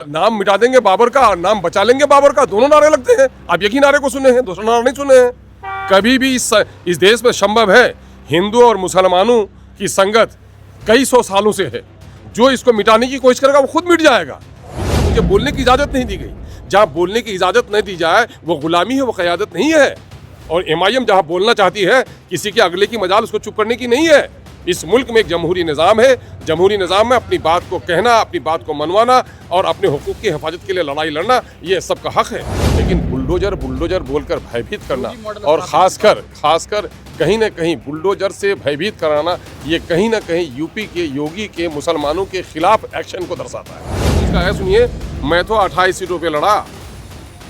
नाम मिटा देंगे बाबर का और नाम बचा लेंगे बाबर का, दोनों नारे लगते हैं। आप एक ही नारे को सुने हैं, दूसरा नारा नहीं सुने हैं। कभी भी इस देश में संभव है हिंदू और मुसलमानों की संगत कई सौ सालों से है। जो इसको मिटाने की कोशिश करेगा वो खुद मिट जाएगा। मुझे बोलने की इजाजत नहीं दी गई। जहाँ बोलने की इजाजत नहीं दी जाए वो गुलामी है, वो क़यादत नहीं है। और MIM जहाँ बोलना चाहती है, किसी के अगले की मजाल उसको चुप करने की नहीं है। इस मुल्क में एक जमहूरी निज़ाम है। जमहूरी निज़ाम में अपनी बात को कहना, अपनी बात को मनवाना और अपने हुकूक की हिफाजत के लिए लड़ाई लड़ना, ये सबका हक है। लेकिन बुलडोजर बोलकर भयभीत करना और खासकर कहीं ना कहीं बुलडोजर से भयभीत कराना, ये कहीं ना कहीं यूपी के योगी के मुसलमानों के खिलाफ एक्शन को दर्शाता है। इसका है, सुनिए, मैं तो 28 सीटों पर लड़ा,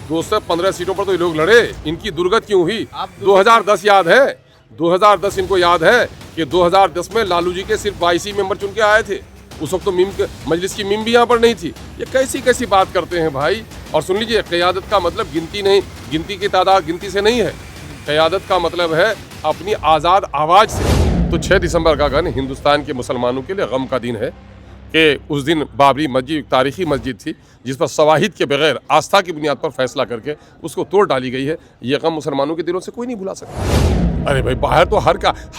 215 सीटों पर तो ये लोग लड़े। इनकी दुर्गत क्यों हुई? 2010 याद है, 2010 इनको याद है कि 2010 में लालू जी के सिर्फ 22 मेंबर चुन के आए थे। उस वक्त तो मजलिस की मीम भी यहाँ पर नहीं थी। ये कैसी बात करते हैं भाई। और सुन लीजिए, क़यादत का मतलब गिनती नहीं, गिनती की तादाद गिनती से नहीं है। क़यादत का मतलब है अपनी आज़ाद आवाज़ से। तो 6 दिसंबर का दिन हिंदुस्तान के मुसलमानों के लिए गम का दिन है कि उस दिन बाबरी मस्जिद तारीखी मस्जिद थी जिस पर शवाहिद के बगैर आस्था की बुनियाद पर फैसला करके उसको तोड़ डाली गई है। ये गम मुसलमानों के दिलों से कोई नहीं भुला सकता। अरे भाई, बाहर तो हर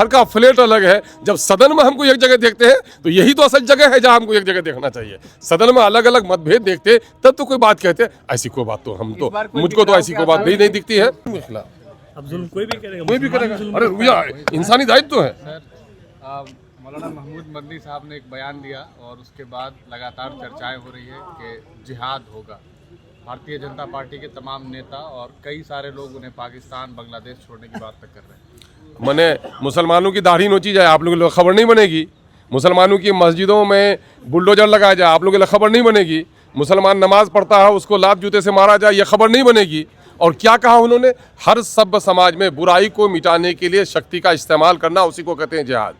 का फ्लेट अलग है। जब सदन में हमको एक जगह देखते हैं तो यही तो असल जगह है जहां हमको एक जगह देखना चाहिए। सदन में अलग अलग मतभेद देखते तब तो कोई बात कहते, ऐसी कोई बात तो मुझको तो ऐसी कोई बात नहीं दिखती है। अब जुल्म कोई भी करेगा। अरे भैया, इंसानी दायित्व है। मौलाना महमूद मदनी साहब ने एक बयान दिया और उसके बाद लगातार चर्चाएं हो रही है कि जिहाद होगा। भारतीय जनता पार्टी के तमाम नेता और कई सारे लोग उन्हें पाकिस्तान, बांग्लादेश छोड़ने की बात तक कर रहे हैं। मैंने मुसलमानों की दाढ़ी नोची जाए, आप लोगों को खबर नहीं बनेगी। मुसलमानों की मस्जिदों में बुलडोजर लगाया जाए, आप लोगों को खबर नहीं बनेगी। मुसलमान नमाज पढ़ता है, उसको लात जूते से मारा जाए, ये खबर नहीं बनेगी। और क्या कहा उन्होंने? हर सभ्य समाज में बुराई को मिटाने के लिए शक्ति का इस्तेमाल करना, उसी को कहते हैं जिहाद।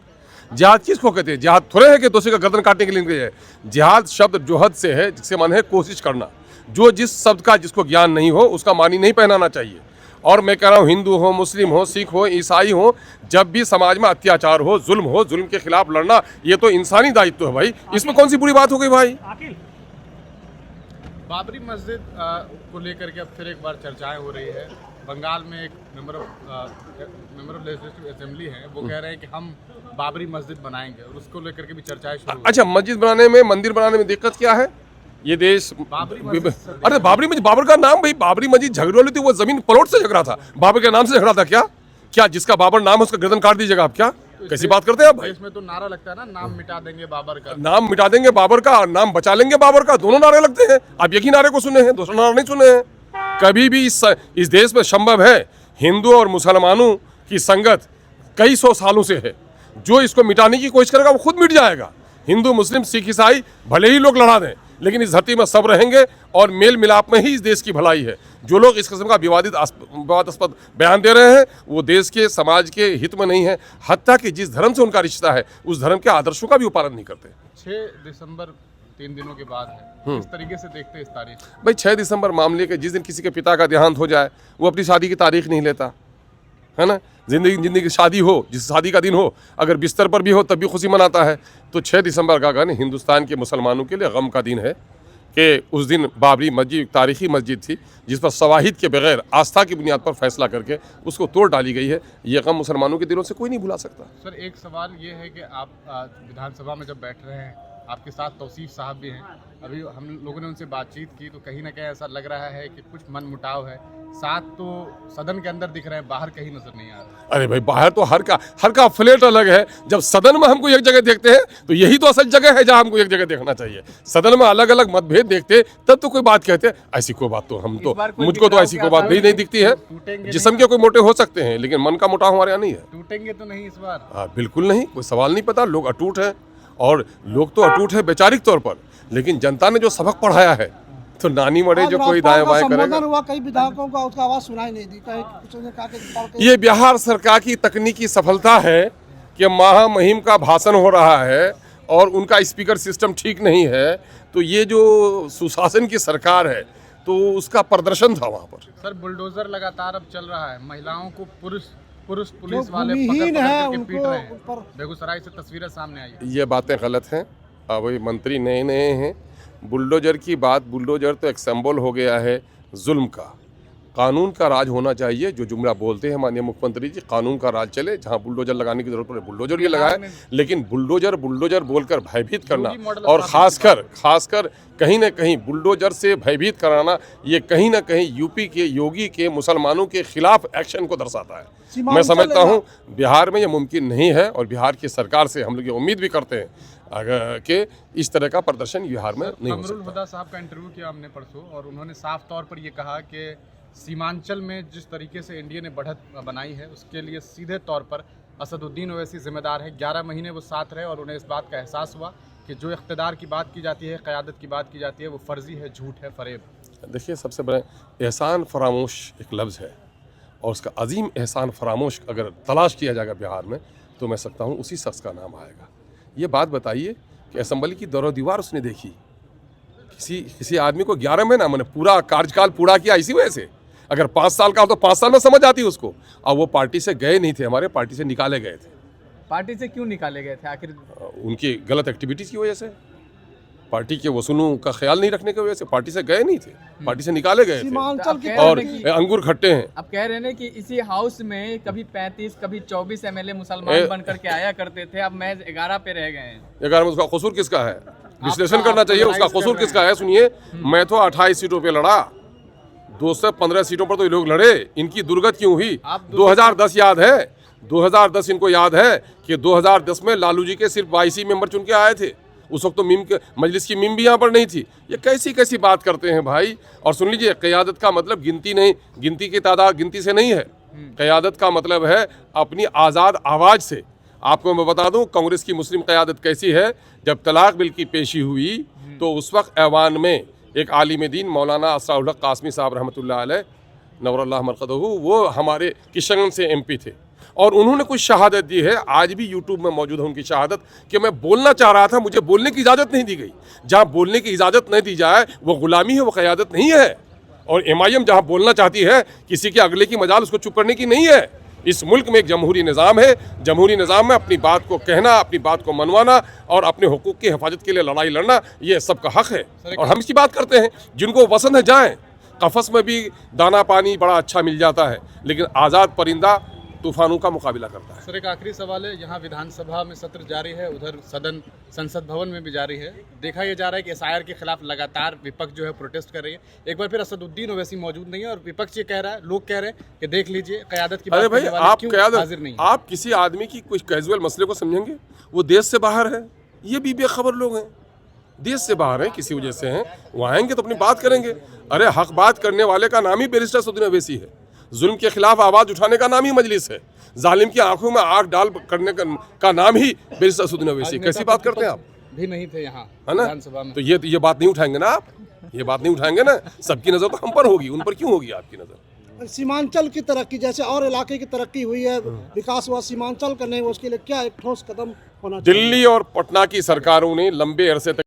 जिहाद किसको कहते हैं? जिहाद थोड़े है कि दूसरे का गर्दन काटने के लिए है। जिहाद शब्द जोहद से है, जिससे मन है कोशिश करना। जो जिस शब्द का जिसको ज्ञान नहीं हो उसका मानी नहीं पहनाना चाहिए। और मैं कह रहा हूँ, हिंदू हो, मुस्लिम हो, सिख हो, ईसाई हो, जब भी समाज में अत्याचार हो, जुल्म के खिलाफ लड़ना, ये तो इंसानी दायित्व है भाई। इसमें कौन सी बुरी बात हो गई भाई? बाबरी मस्जिद को लेकर के अब फिर एक बार चर्चाएं हो रही है। बंगाल में एक मेंबर ऑफ लेजिस्लेटिव असेंबली है, वो कह रहे हैं कि हम बाबरी मस्जिद बनाएंगे और उसको लेकर के भी चर्चाएं शुरू हो। अच्छा, मस्जिद बनाने में, मंदिर बनाने में दिक्कत क्या है? ये देश अरे बाबरी मस्जिद, बाबर का नाम भाई, बाबरी मस्जिद झगड़े वाली थी, वो जमीन प्लॉट से झगड़ा था, बाबर के नाम से झगड़ा था। क्या जिसका बाबर नाम है उसका गर्दन काट दीजिएगा आप? क्या कैसी बात करते हैं आप भाई? इसमें तो नारा लगता है ना, नाम मिटा देंगे बाबर का, नाम मिटा देंगे बाबर का और नाम बचा लेंगे बाबर का, दोनों नारे लगते हैं। आप एक ही नारे को सुने हैं, दूसरा नारा नहीं सुने हैं। कभी भी इस देश में संभव है हिंदू और मुसलमानों की संगत कई सौ सालों से है। जो इसको मिटाने की कोशिश करेगा वो खुद मिट जाएगा। हिंदू, मुस्लिम, सिख, ईसाई भले ही लोग लड़ा दें, लेकिन इस धरती में सब रहेंगे और मेल मिलाप में ही इस देश की भलाई है। जो लोग इस किस्म का विवादास्पद बयान दे रहे हैं वो देश के, समाज के हित में नहीं है। हत्या कि जिस धर्म से उनका रिश्ता है उस धर्म के आदर्शों का भी पालन नहीं करते। 6 दिसंबर 3 दिनों के बाद है, किस तरीके से देखते हैं इस तारीख? भाई 6 दिसंबर मामले के जिस दिन किसी के पिता का देहांत हो जाए वो अपनी शादी की तारीख नहीं लेता है ना। जिंदगी की शादी हो, जिस शादी का दिन हो, अगर बिस्तर पर भी हो तब भी खुशी मनाता है। तो 6 दिसंबर का दिन हिंदुस्तान के मुसलमानों के लिए गम का दिन है कि उस दिन बाबरी मस्जिद तारीखी मस्जिद थी जिस पर शवाहिद के बगैर आस्था की बुनियाद पर फैसला करके उसको तोड़ डाली गई है। ये गम मुसलमानों के दिलों से कोई नहीं भुला सकता। सर, एक सवाल ये है कि आप विधानसभा में जब बैठ रहे हैं, आपके साथ तौसीफ साहब भी हैं, अभी हम लोगों ने उनसे बातचीत की तो कहीं ना कहीं ऐसा लग रहा है कि कुछ मन मुटाव है। साथ तो सदन के अंदर दिख रहे हैं, बाहर कहीं नजर नहीं आ रहा। अरे भाई, बाहर तो हर का फ्लेट अलग है। जब सदन में हमको एक जगह देखते हैं तो यही तो असल जगह है जहां हमको एक जगह देखना चाहिए। सदन में अलग अलग मतभेद देखते तब तो कोई बात कहते, ऐसी कोई बात तो मुझको तो ऐसी कोई बात नहीं दिखती है। जिस्म के कोई मोटे हो सकते हैं लेकिन मन का मोटाव हमारे यहाँ नहीं है। टूटेंगे तो नहीं इस बार? बिल्कुल नहीं, कोई सवाल नहीं। पता, लोग अटूट हैं और लोग तो अटूट है वैचारिक तौर पर, लेकिन जनता ने जो सबक पढ़ाया है तो नानी मरे जो कोई दाएं बाएं करेगा। हुआ, कई विधायकों का उसका आवाज सुनाई नहीं दी। ये बिहार सरकार की तकनीकी सफलता है कि महामहिम का भाषण हो रहा है और उनका स्पीकर सिस्टम ठीक नहीं है। तो ये जो सुशासन की सरकार है तो उसका प्रदर्शन था वहाँ पर। सर, बुलडोजर लगातार अब चल रहा है, महिलाओं को पुलिस जो वाले भूमिहीन है पकड़ पीट रहे हैं। उनको बेगूसराय से तस्वीरें सामने आई है। ये बातें गलत हैं। वही मंत्री नए हैं बुलडोजर की बात, बुलडोजर तो एक सिंबल हो गया है जुल्म का। कानून का राज होना चाहिए, जो जुमला बोलते हैं माननीय मुख्यमंत्री जी, कानून का राज चले, जहां बुलडोजर लगाने की जरूरत पड़े बुलडोजर ये लगाए, लेकिन बुलडोजर बुलडोजर बोलकर भयभीत करना और खासकर कहीं ना कहीं बुलडोजर से भयभीत कराना, ये कहीं ना कहीं यूपी के योगी के मुसलमानों के खिलाफ एक्शन को दर्शाता है। मैं समझता हूँ बिहार में ये मुमकिन नहीं है और बिहार की सरकार से हम लोग ये उम्मीद भी करते हैं अगर कि इस तरह का प्रदर्शन बिहार में नहीं हो कमरुल सकता। हुदा साहब का इंटरव्यू किया हमने परसों और उन्होंने साफ तौर पर ये कहा कि सीमांचल में जिस तरीके से एनडीए ने बढ़त बनाई है उसके लिए सीधे तौर पर असदुद्दीन ओवैसी जिम्मेदार है। 11 महीने वो साथ रहे और उन्हें इस बात का एहसास हुआ कि जो इख्तिदार की बात की जाती है, क़यादत की बात की जाती है, वो फर्जी है, झूठ है, फरेब। देखिए, सबसे बड़ा एहसान फरामोश एक लफ्ज़ है और उसका अजीम एहसान फरामोश अगर तलाश किया जाएगा बिहार में तो मैं सकता हूँ उसी शख्स का नाम आएगा। ये बात बताइए कि असम्बली की दरो दीवार उसने देखी, किसी आदमी को 11 महीना मैंने पूरा कार्यकाल पूरा किया इसी वजह से। अगर 5 साल का हो तो 5 साल में समझ आती उसको। अब वो पार्टी से गए नहीं थे, हमारे पार्टी से निकाले गए थे। पार्टी से क्यों निकाले गए थे आखिर? उनकी गलत एक्टिविटीज़ की वजह से, पार्टी के वसूलों का ख्याल नहीं रखने की वजह से पार्टी से गए नहीं थे, पार्टी से निकाले गए थे। सीमांचल की और अंगूर खट्टे हैं। अब कह रहे हैं कि इसी हाउस में कभी 35 कभी 24 एमएलए मुसलमान बनकर के आया करते थे, अब महज 11 पे रह गए हैं। 11 में उसका कसूर किसका है? विश्लेषण करना चाहिए उसका कसूर किसका है। सुनिए, मैं तो 28 सीटों पे लड़ा, 215 सीटों पर तो ये लोग लड़े, इनकी दुर्गत क्यों हुई? 2010 याद है, 2010 इनको याद है कि 2010 में लालू जी के सिर्फ 22 ही मेंबर चुन के आए थे। उस वक्त तो मीम के मजलिस की मीम भी यहाँ पर नहीं थी। ये कैसी बात करते हैं भाई। और सुन लीजिए, क़यादत का मतलब गिनती नहीं, गिनती की तादाद गिनती से नहीं है। क़यादत का मतलब है अपनी आज़ाद आवाज़ से। आपको मैं बता दूं कांग्रेस की मुस्लिम क़यादत कैसी है। जब तलाक बिल की पेशी हुई तो उस वक्त ऐवान में एक आलिम दीन मौलाना असराउल हक कासमी साहब रहमतुल्लाह अलैह नवरल्लाह मरकदहू, वो हमारे किशनगंज से MP थे और उन्होंने कुछ शहादत दी है, आज भी यूट्यूब में मौजूद है उनकी शहादत, कि मैं बोलना चाह रहा था, मुझे बोलने की इजाज़त नहीं दी गई। जहाँ बोलने की इजाज़त नहीं दी जाए वो ग़ुलामी है, वो क़यादत नहीं है। और MIM जहाँ बोलना चाहती है, किसी के अगले की मजाल उसको चुप करने की नहीं है। इस मुल्क में एक जमहूरी निज़ाम है, जमहूरी निज़ाम में अपनी बात को कहना, अपनी बात को मनवाना और अपने हुकूक की हिफाजत के लिए लड़ाई लड़ना, ये सबका हक़ है। और हम इसकी बात करते हैं, जिनको पसंद है जाएँ। कफस में भी दाना पानी बड़ा अच्छा मिल जाता है, लेकिन आज़ाद परिंदा तूफानों का मुकाबला करता है। सर, एक आखिरी सवाल है। यहाँ विधानसभा में सत्र जारी है, उधर सदन संसद भवन में भी जारी है। देखा यह जा रहा है कि SIR के खिलाफ लगातार विपक्ष जो है प्रोटेस्ट कर रही है। एक बार फिर असदुद्दीन ओवैसी मौजूद नहीं है और विपक्ष ये कह रहा है, लोग कह रहे हैं कि देख लीजिए क़यादत की बात करने वाले क्यों हाजिर नहीं है। आप किसी आदमी की कुछ कैजुअल मसले को समझेंगे? वो देश से बाहर है, ये भी बेखबर लोग हैं, देश से बाहर हैं, किसी वजह से हैं, वो आएंगे तो अपनी बात करेंगे। अरे हक बात करने वाले का नाम ही बैरिस्टर असदुद्दीन ओवैसी है। जुल्म के खिलाफ आवाज़ उठाने का नाम ही मजलिस है। जालिम की आंखों में आग डाल करने का नाम ही बैरिस्टर असदुद्दीन ओवैसी। कैसी बात करते हैं आप? भी नहीं थे यहाँ, है ना? विधानसभा में। तो ये बात नहीं उठाएंगे ना आप, ये बात नहीं उठाएंगे ना। सबकी नज़र तो हम पर होगी, उन पर क्यों होगी आपकी नज़र? सीमांचल की तरक्की, जैसे और इलाके की तरक्की हुई है, विकास हुआ, सीमांचल का नहीं हुआ, उसके लिए क्या एक ठोस कदम होना चाहिए? दिल्ली और पटना की सरकारों ने लंबे अरसे तक